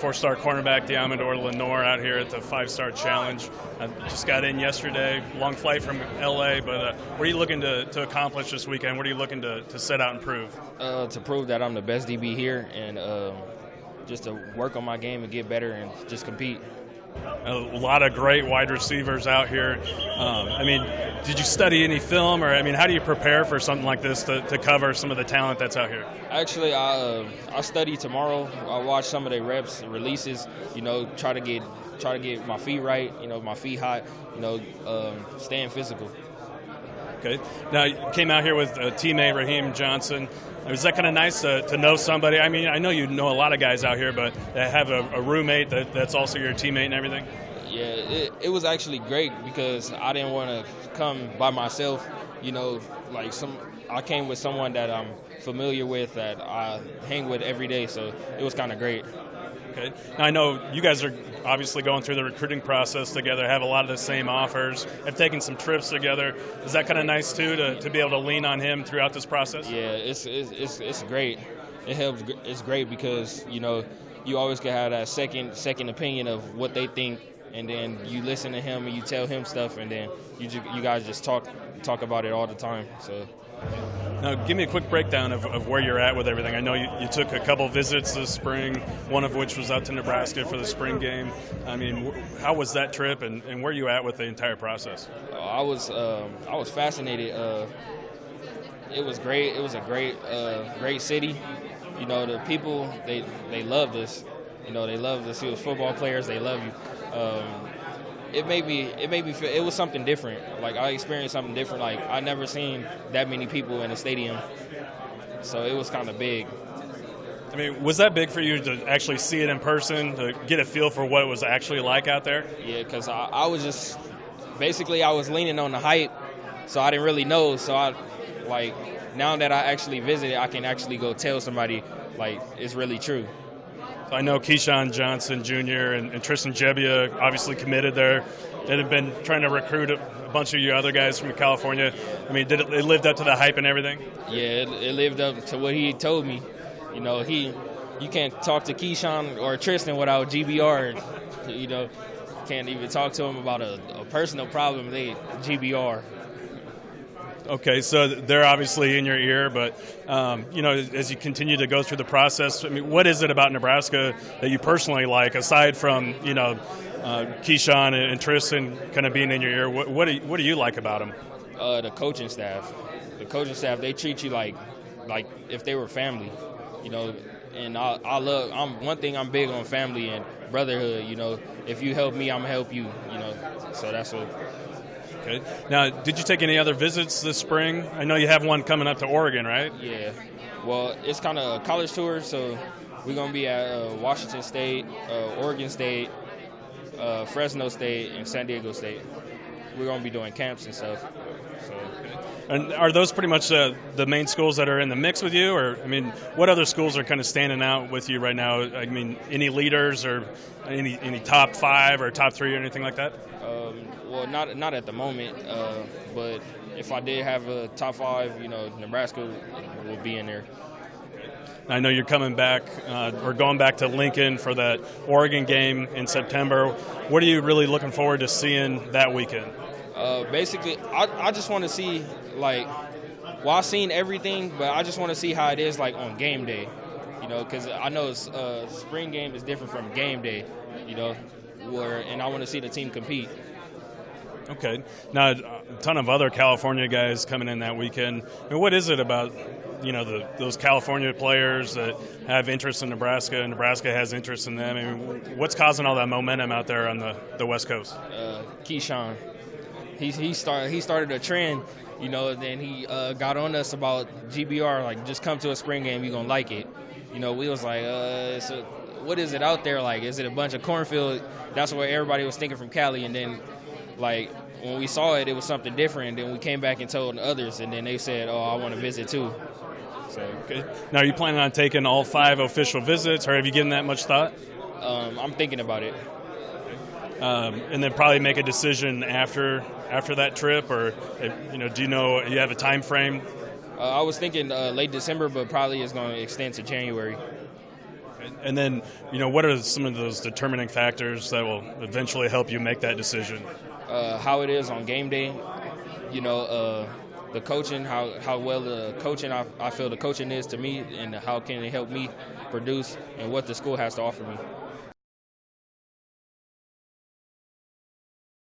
4-star cornerback Deommodore Lenoir out here at the 5-star challenge. Just got in yesterday, long flight from LA, but what are you looking to accomplish this weekend? What are you looking to set out and prove? To prove that I'm the best DB here, and just to work on my game and get better and just compete. A lot of great wide receivers out here. Did you study any film, or how do you prepare for something like this to cover some of the talent that's out here? Actually, I study tomorrow. I watch some of the reps, releases. Try to get my feet right. My feet hot. Staying physical. Okay. Now you came out here with a teammate, Raheem Johnson. Is that kind of nice to know somebody? I know you know a lot of guys out here, but to have a roommate that's also your teammate and everything? Yeah, it was actually great because I didn't want to come by myself. I came with someone that I'm familiar with, that I hang with every day, so it was kind of great. Okay. Now, I know you guys are obviously going through the recruiting process together, have a lot of the same offers, have taken some trips together. Is that kind of nice, too, to be able to lean on him throughout this process? Yeah, it's great. It helps. It's great because, you always can have that second opinion of what they think, and then you listen to him and you tell him stuff, and then you guys just talk about it all the time. So. Now, give me a quick breakdown of where you're at with everything. I know you took a couple visits this spring, one of which was out to Nebraska for the spring game. How was that trip, and where are you at with the entire process? I was fascinated. It was great. It was a great city. The people, they loved us. They loved us. It was football players. They love you. It made me feel it was something different. Like, I experienced something different. Like, I never seen that many people in a stadium, so it was kind of big. Was that big for you to actually see it in person, to get a feel for what it was actually like out there? Yeah, because I was just basically I was leaning on the hype, so I didn't really know. So now that I actually visited, I can actually go tell somebody it's really true. I know Keyshawn Johnson Jr. and Tristan Jebbia obviously committed there. They have been trying to recruit a bunch of you other guys from California. Did it lived up to the hype and everything? Yeah, it lived up to what he told me. You can't talk to Keyshawn or Tristan without GBR. Can't even talk to him about a personal problem. They GBR. Okay, so they're obviously in your ear, but as you continue to go through the process, what is it about Nebraska that you personally like, aside from Keyshawn and Tristan kind of being in your ear? What do you like about them? The coaching staff. The coaching staff, they treat you like if they were family, And one thing I'm big on family and brotherhood. If you help me, I'm gonna help you. So that's what. Okay. Now, did you take any other visits this spring? I know you have one coming up to Oregon, right? Yeah. Well, it's kind of a college tour, so we're going to be at Washington State, Oregon State, Fresno State, and San Diego State. We're going to be doing camps and stuff. So. And are those pretty much the main schools that are in the mix with you? Or, what other schools are kind of standing out with you right now? Any leaders or any top 5 or top 3 or anything like that? Well, not at the moment, but if I did have a top 5, Nebraska would be in there. I know you're coming back or going back to Lincoln for that Oregon game in September. What are you really looking forward to seeing that weekend? Basically, I just want to see, I've seen everything, but I just want to see how it is, on game day, because I know spring game is different from game day, and I want to see the team compete. Okay. Now, a ton of other California guys coming in that weekend. What is it about, those California players that have interest in Nebraska and Nebraska has interest in them? What's causing all that momentum out there on the West Coast? Keyshawn. He started a trend, and then he got on us about GBR, just come to a spring game, you're going to like it. We was like, what is it out there like? Is it a bunch of cornfield? That's what everybody was thinking from Cali, and then when we saw it, it was something different. Then we came back and told others, and then they said, "Oh, I want to visit too." So, okay. Now, are you planning on taking all 5 official visits, or have you given that much thought? I'm thinking about it. And then probably make a decision after that trip, or do you have a time frame? I was thinking late December, but probably it's going to extend to January. Okay. And then, what are some of those determining factors that will eventually help you make that decision? How it is on game day, the coaching, how well the coaching I feel the coaching is to me, and how can it help me produce, and what the school has to offer me.